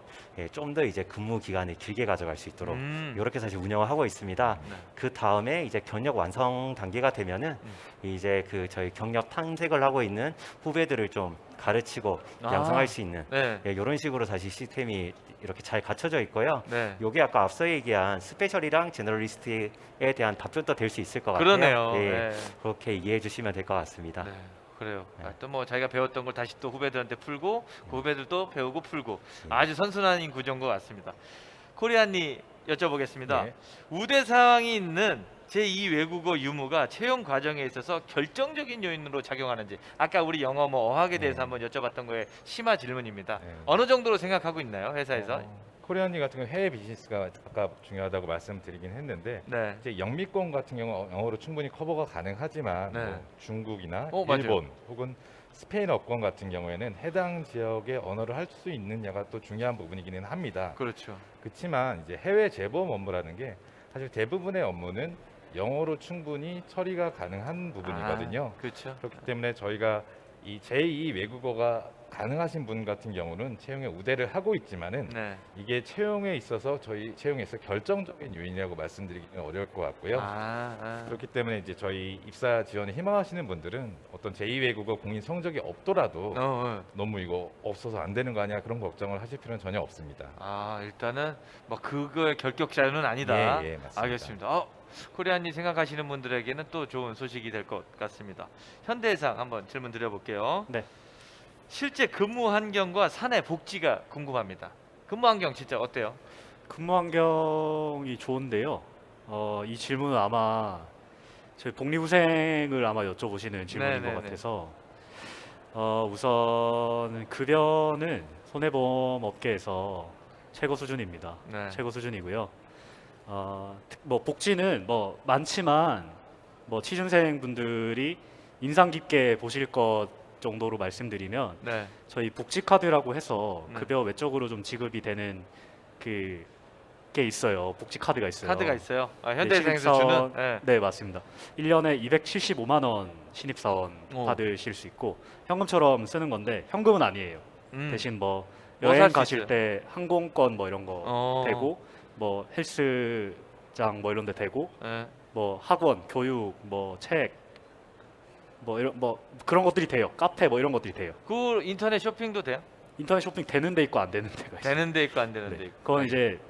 좀 더 이제 근무 기간을 길게 가져갈 수 있도록 이렇게 사실 운영을 하고 있습니다. 네. 그 다음에 이제 경력 완성 단계가 되면은 이제 그 저희 경력 탐색을 하고 있는 후배들을 좀 가르치고 양성할 수 있는 네. 이런 식으로 사실 시스템이 이렇게 잘 갖춰져 있고요. 네. 요게 아까 앞서 얘기한 스페셜이랑 제너럴리스트에 대한 답변도 될 수 있을 것 같아요. 그러네요. 예, 네. 그렇게 이해해 주시면 될 것 같습니다. 네. 그래요. 네. 또 뭐 자기가 배웠던 걸 다시 또 후배들한테 풀고 그 후배들도 배우고 풀고 네. 아주 선순환인 구조인 것 같습니다. 코리안니 여쭤보겠습니다. 네. 우대 사항이 있는 제2 외국어 유무가 채용 과정에 있어서 결정적인 요인으로 작용하는지 아까 우리 영어 뭐 어학에 대해서 네. 한번 여쭤봤던 거에 심화 질문입니다. 네. 어느 정도로 생각하고 있나요 회사에서? 코리안리 같은 경우 해외 비즈니스가 아까 중요하다고 말씀드리긴 했는데 네. 이제 영미권 같은 경우 영어로 충분히 커버가 가능하지만 네. 뭐 중국이나 맞아요. 일본 혹은 스페인어권 같은 경우에는 해당 지역의 언어를 할 수 있느냐가 또 중요한 부분이기는 합니다. 그렇죠. 그렇지만 이제 해외 재보험 업무라는 게 사실 대부분의 업무는 영어로 충분히 처리가 가능한 부분이거든요. 그렇죠. 그렇기 때문에 저희가 이 제2 외국어가 가능하신 분 같은 경우는 채용에 우대를 하고 있지만은 네. 이게 채용에 있어서 저희 채용에서 결정적인 요인이라고 말씀드리기는 어려울 것 같고요. 그렇기 때문에 이제 저희 입사 지원을 희망하시는 분들은 어떤 제2 외국어 공인 성적이 없더라도 너무 이거 없어서 안 되는 거 아니야 그런 걱정을 하실 필요는 전혀 없습니다. 일단은 뭐 그거의 결격 자료는 아니다. 예, 맞습니다. 알겠습니다. 코리안이 생각하시는 분들에게는 또 좋은 소식이 될 것 같습니다. 현대해상 한번 질문 드려볼게요. 네. 실제 근무 환경과 사내 복지가 궁금합니다. 근무 환경 진짜 어때요? 근무 환경이 좋은데요. 이 질문은 아마 저희 복리후생을 아마 여쭤보시는 질문인 네네네. 것 같아서 우선 급여는 손해보험 업계에서 최고 수준입니다. 네. 최고 수준이고요. 뭐 복지는 뭐 많지만 뭐 취준생 분들이 인상 깊게 보실 것 정도로 말씀드리면 네. 저희 복지 카드라고 해서 네. 급여 외적으로 좀 지급이 되는 그 게 있어요. 복지 카드가 있어요. 카드가 있어요. 네, 현대해상에서 신입사원, 주는. 네. 네, 맞습니다. 1년에 275만 원 신입사원 오. 받으실 수 있고 현금처럼 쓰는 건데 현금은 아니에요. 대신 뭐 여행 살 수 가실 있어요? 때 항공권 뭐 이런 거 어. 되고 뭐 헬스장 뭐 이런 데 되고 네. 뭐 학원, 교육, 뭐 책 뭐 이런 뭐 그런 것들이 돼요. 카페 뭐 이런 것들이 돼요. 그 인터넷 쇼핑도 돼요? 인터넷 쇼핑 되는 데 있고 안 되는 데가 있어요. 되는 데 있고 안 되는 네. 데 있고. 그건 이제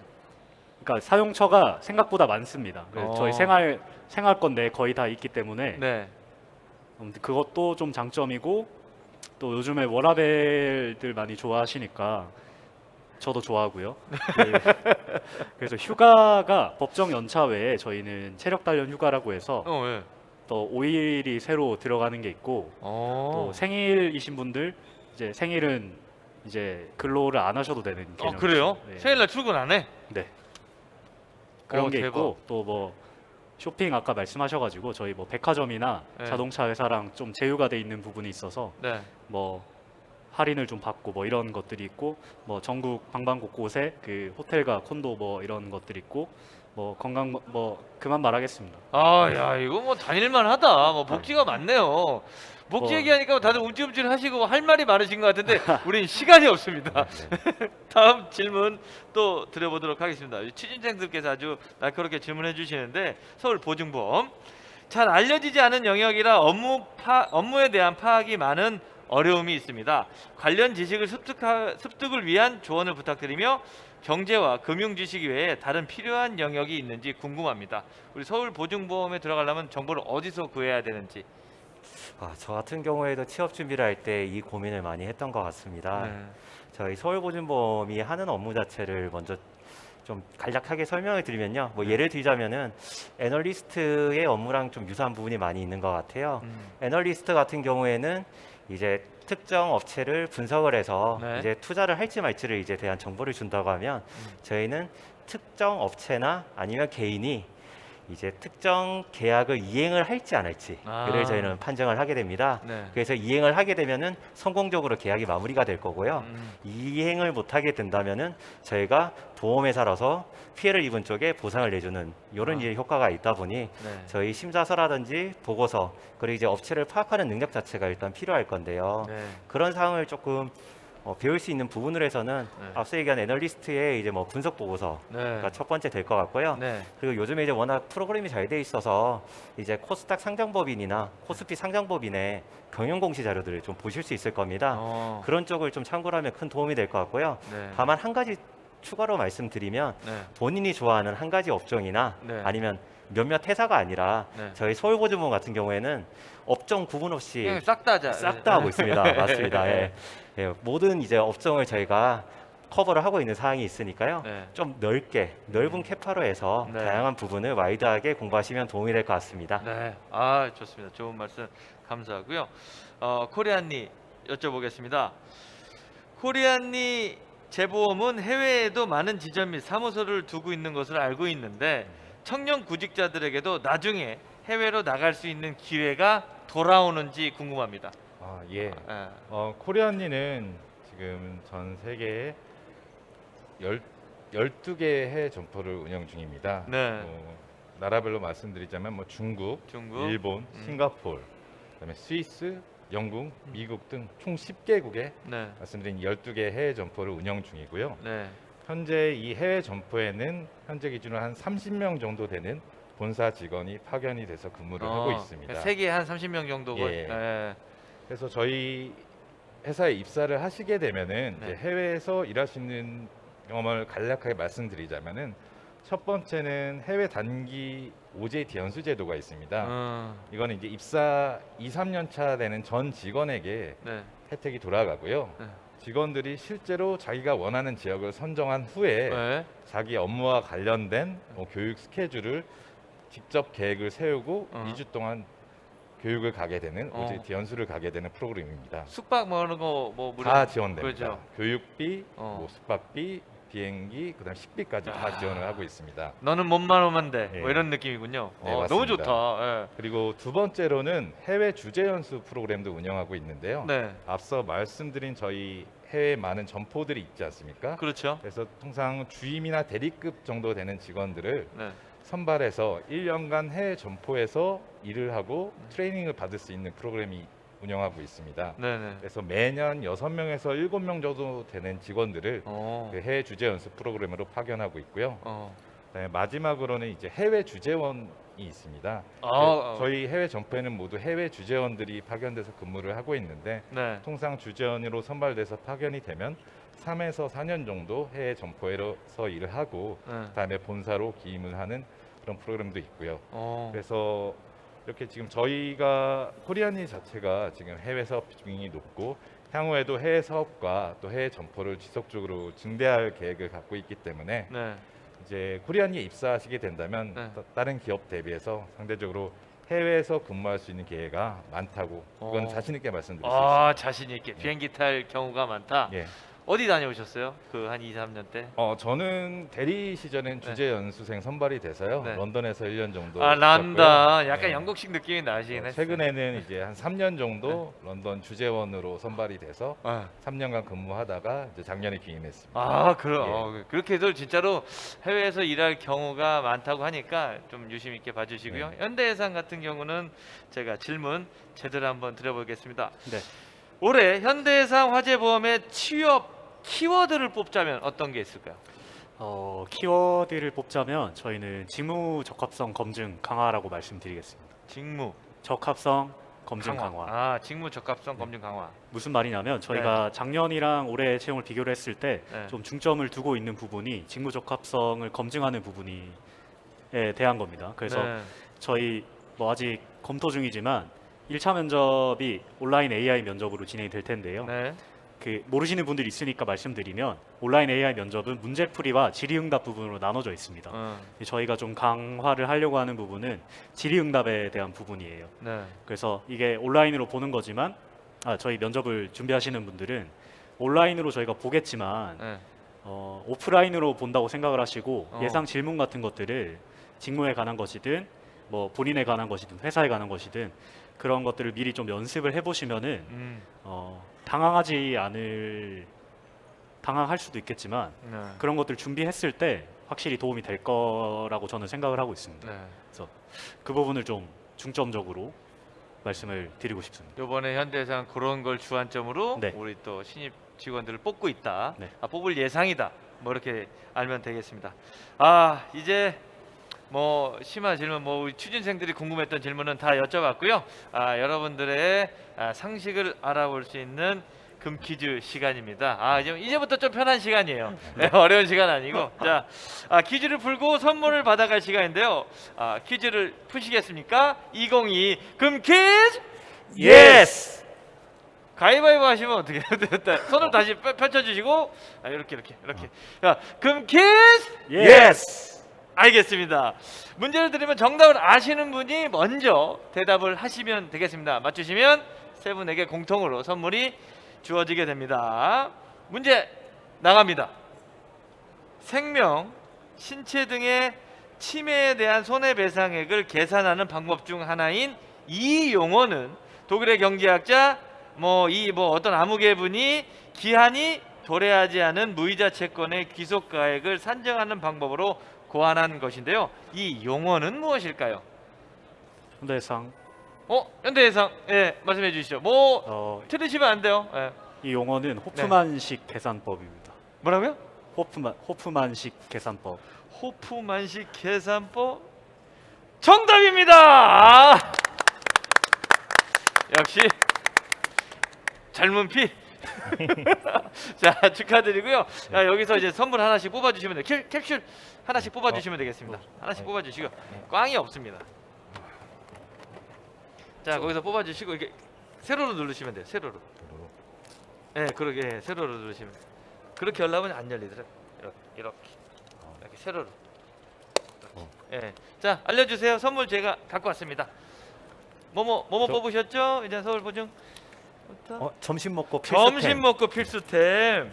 그러니까 사용처가 생각보다 많습니다. 그래서 저희 생활권 내에 거의 다 있기 때문에 네. 그것도 좀 장점이고 또 요즘에 워라벨들 많이 좋아하시니까 저도 좋아하고요. 그래서 휴가가 법정 연차 외에 저희는 체력 단련 휴가라고 해서 예. 또 5일이 새로 들어가는 게 있고 또 생일이신 분들 이제 생일은 이제 근로를 안 하셔도 되는 개념. 그래요? 네. 생일날 출근 안 해? 네. 그런 게 대박. 있고 또 뭐 쇼핑 아까 말씀하셔가지고 저희 뭐 백화점이나 네. 자동차 회사랑 좀 제휴가 돼 있는 부분이 있어서 네. 뭐 할인을 좀 받고 뭐 이런 것들이 있고 뭐 전국 방방곳곳에 그 호텔과 콘도 뭐 이런 것들이 있고 뭐 건강 뭐 그만 말하겠습니다. 아, 야, 이거 뭐 다닐만하다. 뭐 복지가 많네요. 복지 뭐. 얘기하니까 다들 움찔움찔 하시고 할 말이 많으신 것 같은데 우린 시간이 없습니다. 다음 질문 또 드려보도록 하겠습니다. 취준생들께서 아주 날카롭게 질문해 주시는데 서울 보증보험 잘 알려지지 않은 영역이라 업무에 대한 파악이 많은 어려움이 있습니다. 관련 지식을 습득을 위한 조언을 부탁드리며 경제와 금융 지식 외에 다른 필요한 영역이 있는지 궁금합니다. 우리 서울 보증보험에 들어가려면 정보를 어디서 구해야 되는지. 저 같은 경우에도 취업 준비를 할 때 이 고민을 많이 했던 것 같습니다. 네. 저희 서울보증보험이 하는 업무 자체를 먼저 좀 간략하게 설명을 드리면요. 뭐 예를 들자면은 애널리스트의 업무랑 좀 유사한 부분이 많이 있는 것 같아요. 애널리스트 같은 경우에는 이제 특정 업체를 분석을 해서 네. 이제 투자를 할지 말지를 이제 대한 정보를 준다고 하면 저희는 특정 업체나 아니면 개인이 이제 특정 계약을 이행을 할지 안 할지를 아. 저희는 판정을 하게 됩니다. 네. 그래서 이행을 하게 되면은 성공적으로 계약이 마무리가 될 거고요. 이행을 못 하게 된다면은 저희가 보험회사라서 피해를 입은 쪽에 보상을 내주는 이런 이제 효과가 있다 보니 네. 저희 심사서라든지 보고서 그리고 이제 업체를 파악하는 능력 자체가 일단 필요할 건데요. 네. 그런 상황을 조금 배울 수 있는 부분으로 해서는 네. 앞서 얘기한 애널리스트의 이제 뭐 분석 보고서가 네. 첫 번째 될 것 같고요. 네. 그리고 요즘에 이제 워낙 프로그램이 잘 돼 있어서 이제 코스닥 상장법인이나 코스피 상장법인의 경영 공시 자료들을 좀 보실 수 있을 겁니다. 그런 쪽을 좀 참고를 하면 큰 도움이 될 것 같고요. 네. 다만 한 가지 추가로 말씀드리면 네. 본인이 좋아하는 한 가지 업종이나 네. 아니면 몇몇 회사가 아니라 네. 저희 서울보증보험 같은 경우에는 업종 구분 없이 그냥 싹 다 하자. 싹 다 하고 있습니다. 맞습니다. 예. 예, 모든 이제 업종을 저희가 커버를 하고 있는 사항이 있으니까요. 네. 좀 넓은 캐파로 해서 네. 다양한 부분을 와이드하게 공부하시면 도움이 될 것 같습니다. 네, 아 좋습니다. 좋은 말씀 감사하고요. 코리안니 여쭤보겠습니다. 코리안니 재보험은 해외에도 많은 지점 및 사무소를 두고 있는 것을 알고 있는데 청년 구직자들에게도 나중에 해외로 나갈 수 있는 기회가 돌아오는지 궁금합니다. 예. 예. 코리안니는 지금 전 세계에 12개 해외 점포를 운영 중입니다. 네. 나라별로 말씀드리자면 뭐 중국, 일본, 싱가포르, 그다음에 스위스, 영국, 미국 등 총 10개국에 네. 말씀드린 12개 해외 점포를 운영 중이고요. 네. 현재 이 해외 점포에는 현재 기준으로 한 30명 정도 되는 본사 직원이 파견이 돼서 근무를 하고 있습니다. 세계 한 30명 정도가. 예. 예. 그래서 저희 회사에 입사를 하시게 되면은 네. 이제 해외에서 일하시는 경험을 간략하게 말씀드리자면은 첫 번째는 해외 단기 OJT 연수 제도가 있습니다. 이거는 이제 입사 2, 3년 차 되는 전 직원에게 네. 혜택이 돌아가고요. 네. 직원들이 실제로 자기가 원하는 지역을 선정한 후에 네. 자기 업무와 관련된 교육 스케줄을 직접 계획을 세우고 2주 동안 교육을 가게 되는 OJT 연수를 가게 되는 프로그램입니다. 숙박 뭐 하는 거 뭐 무료 다 지원됩니다. 그렇죠. 교육비, 뭐 숙박비, 비행기, 그다음 식비까지 다 지원을 하고 있습니다. 너는 몸만 오면 돼. 예. 뭐 이런 느낌이군요. 네, 너무 맞습니다. 좋다. 예. 그리고 두 번째로는 해외 주재 연수 프로그램도 운영하고 있는데요. 네. 앞서 말씀드린 저희 해외 많은 점포들이 있지 않습니까? 그렇죠. 그래서 통상 주임이나 대리급 정도 되는 직원들을 네. 선발해서 1년간 해외 점포에서 일을 하고 트레이닝을 받을 수 있는 프로그램이 운영하고 있습니다. 네네. 그래서 매년 6명에서 7명 정도 되는 직원들을 그 해외 주재 연수 프로그램으로 파견하고 있고요. 그다음에 마지막으로는 이제 해외 주재원이 있습니다. 저희 해외 점포에는 모두 해외 주재원들이 파견돼서 근무를 하고 있는데 네. 통상 주재원으로 선발돼서 파견이 되면 3에서 4년 정도 해외 점포에서 일을 하고 네. 그다음에 본사로 기임을 하는 그런 프로그램도 있고요. 어. 그래서 이렇게 지금 저희가 코리안니 자체가 지금 해외 사업 비중이 높고 향후에도 해외 사업과 또 해외 점포를 지속적으로 증대할 계획을 갖고 있기 때문에 네. 이제 코리안니에 입사하시게 된다면 네. 다른 기업 대비해서 상대적으로 해외에서 근무할 수 있는 기회가 많다고 그건 어. 자신 있게 말씀드릴 수 있습니다. 자신 있게 비행기 탈 경우가 많다. 예. 어디 다녀오셨어요? 그 한 2, 3년 때? 저는 대리 시절엔 주재 연수생 선발이 돼서요. 네. 런던에서 1년 정도 아, 난다. 있었고요. 약간 네. 영국식 느낌이 나시긴 했어요. 최근에는 이제 한 3년 정도 런던 주재원으로 선발이 돼서 아, 3년간 근무하다가 이제 작년에 귀임했습니다. 그렇게 해서 진짜로 해외에서 일할 경우가 많다고 하니까 좀 유심 있게 봐주시고요. 네. 현대해상 같은 경우는 제가 질문 제대로 한번 드려보겠습니다. 네. 올해 현대해상 화재보험의 취업 키워드를 뽑자면 어떤 게 있을까요? 키워드를 뽑자면 저희는 직무 적합성 검증 강화라고 말씀드리겠습니다. 직무 적합성 검증 강화. 아, 직무 적합성 검증 강화. 무슨 말이냐면 저희가 작년이랑 올해 채용을 비교를 했을 때 네. 좀 중점을 두고 있는 부분이 직무 적합성을 검증하는 부분에 대한 겁니다. 그래서 네. 저희 뭐 아직 검토 중이지만 1차 면접이 온라인 AI 면접으로 진행이 될 텐데요. 네. 그 모르시는 분들이 있으니까 말씀드리면 온라인 AI 면접은 문제풀이와 질의응답 부분으로 나눠져 있습니다. 저희가 좀 강화를 하려고 하는 부분은 질의응답에 대한 부분이에요. 네. 그래서 이게 온라인으로 보는 거지만 저희 면접을 준비하시는 분들은 온라인으로 저희가 보겠지만 네. 오프라인으로 본다고 생각을 하시고 어. 예상 질문 같은 것들을 직무에 관한 것이든 뭐 본인에 관한 것이든 회사에 관한 것이든 그런 것들을 미리 좀 연습을 해보시면은 당황할 수도 있겠지만 네. 그런 것들 준비했을 때 확실히 도움이 될 거라고 저는 생각을 하고 있습니다. 네. 그 부분을 좀 중점적으로 말씀을 드리고 싶습니다. 이번에 현대해상 그런 걸 주안점으로 네. 우리 또 신입 직원들을 뽑고 있다. 네. 뽑을 예상이다. 뭐 이렇게 알면 되겠습니다. 아, 이제 뭐 심화 질문, 뭐 우리 취준생들이 궁금했던 질문은 다 여쭤봤고요. 여러분들의 상식을 알아볼 수 있는 금퀴즈 시간입니다. 이제부터 좀 편한 시간이에요. 네, 어려운 시간 아니고. 자, 퀴즈를 풀고 선물을 받아갈 시간인데요. 퀴즈를 푸시겠습니까? 2022 금퀴즈 예스. 가위바위보 하시면 어떻게 해요? 손을 다시 펼쳐주시고 이렇게. 자, 금퀴즈 예스. 알겠습니다. 문제를 드리면 정답을 아시는 분이 먼저 대답을 하시면 되겠습니다. 맞추시면 세 분에게 공통으로 선물이 주어지게 됩니다. 문제 나갑니다. 생명, 신체 등의 침해에 대한 손해배상액을 계산하는 방법 중 하나인 이 용어는 독일의 경제학자 어떤 아무개 분이 기한이 도래하지 않은 무이자 채권의 귀속가액을 산정하는 방법으로 고안한 것인데요. 이 용어는 무엇일까요? 현대해상 현대해상, 말씀해 주시죠. 틀리시면 안 돼요. 이 용어는 호프만식 계산법입니다. 뭐라고요? 호프만식 계산법. 호프만식 계산법 정답입니다. 역시 젊은 피. 자, 축하드리고요. 여기서 이제 선물 하나씩 뽑아주시면 돼요. 캡슐 하나씩 뽑아주시면 되겠습니다. 하나씩 뽑아주시고 꽝이 없습니다. 자, 거기서 뽑아주시고 이렇게 세로로 누르시면 돼요. 세로로. 그러게 세로로 누르시면 돼요. 그렇게 하려면 안 열리더라고요. 이렇게 세로로. 자, 알려주세요. 선물 제가 갖고 왔습니다. 뭐뭐 뽑으셨죠? 이제 서울 보증. 점심 먹고 필수템. 점심 먹고 필수템.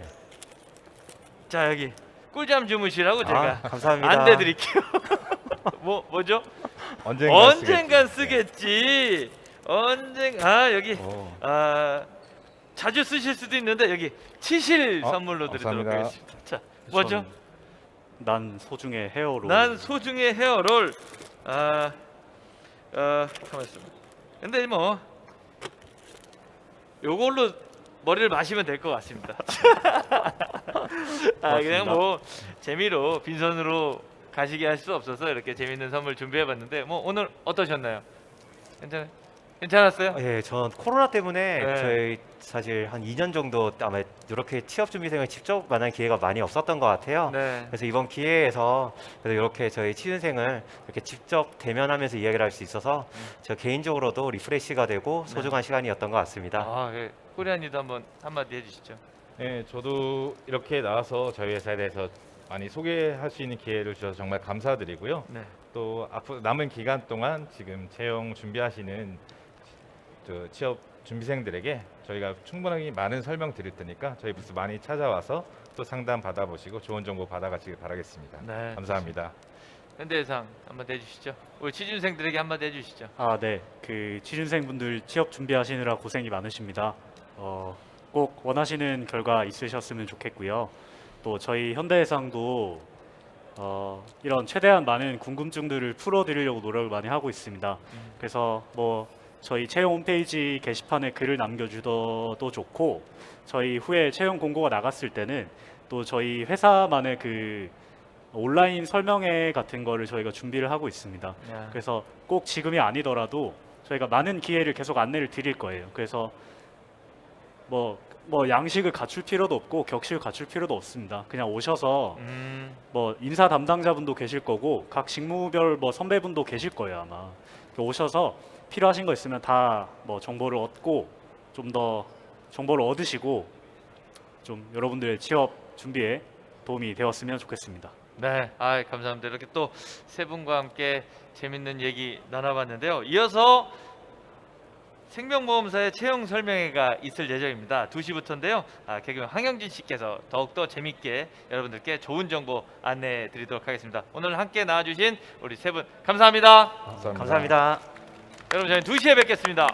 자, 여기 꿀잠 주무시라고 제가 감사합니다. 안내드릴게요. 뭐죠? 언젠간 쓰겠지. 여기 자주 쓰실 수도 있는데 여기 치실 선물로 드리도록 감사합니다. 하겠습니다. 자, 뭐죠? 저는 난 소중의 헤어롤. 난 소중의 헤어롤. 가만 있어. 근데 요걸로 머리를 마시면 될 것 같습니다. 그냥 재미로 빈손으로 가시게 할 수 없어서 이렇게 재밌는 선물 준비해봤는데 오늘 어떠셨나요? 괜찮았어요? 예, 전 코로나 때문에 네. 저희 사실 한 2년 정도 아마 이렇게 취업 준비생을 직접 만날 기회가 많이 없었던 것 같아요. 네. 그래서 이번 기회에서 그래서 이렇게 저희 취준생을 이렇게 직접 대면하면서 이야기를 할 수 있어서 저 개인적으로도 리프레시가 되고 소중한 시간이었던 것 같습니다. 코리안이도 한마디 해주시죠. 네, 저도 이렇게 나와서 저희 회사에 대해서 많이 소개할 수 있는 기회를 주셔서 정말 감사드리고요. 네. 또 앞으로 남은 기간 동안 지금 채용 준비하시는 취업 준비생들에게 저희가 충분하게 많은 설명 드릴 테니까 저희 부스 많이 찾아와서 또 상담 받아보시고 좋은 정보 받아가시길 바라겠습니다. 네. 감사합니다. 현대해상 한마디 해주시죠. 우리 취준생들에게 한마디 해주시죠. 아, 네. 그 취준생분들 취업 준비하시느라 고생이 많으십니다. 꼭 원하시는 결과 있으셨으면 좋겠고요. 또 저희 현대해상도 이런 최대한 많은 궁금증들을 풀어드리려고 노력을 많이 하고 있습니다. 그래서 뭐 저희 채용 홈페이지 게시판에 글을 남겨주셔도 좋고, 저희 후에 채용 공고가 나갔을 때는 또 저희 회사만의 그 온라인 설명회 같은 거를 저희가 준비를 하고 있습니다. 야. 그래서 꼭 지금이 아니더라도 저희가 많은 기회를 계속 안내를 드릴 거예요. 그래서 뭐 양식을 갖출 필요도 없고 격식을 갖출 필요도 없습니다. 그냥 오셔서 뭐 인사 담당자분도 계실 거고 각 직무별 뭐 선배분도 계실 거예요 아마. 오셔서 필요하신 거 있으면 다 뭐 정보를 얻고 좀 더 정보를 얻으시고 좀 여러분들의 취업 준비에 도움이 되었으면 좋겠습니다. 네, 감사합니다. 이렇게 또 세 분과 함께 재밌는 얘기 나눠봤는데요. 이어서 생명보험사의 채용 설명회가 있을 예정입니다. 2시부터인데요. 개그맨 황영진 씨께서 더욱더 재밌게 여러분들께 좋은 정보 안내해 드리도록 하겠습니다. 오늘 함께 나와주신 우리 세 분 감사합니다. 감사합니다. 감사합니다. 여러분 저희는 2시에 뵙겠습니다.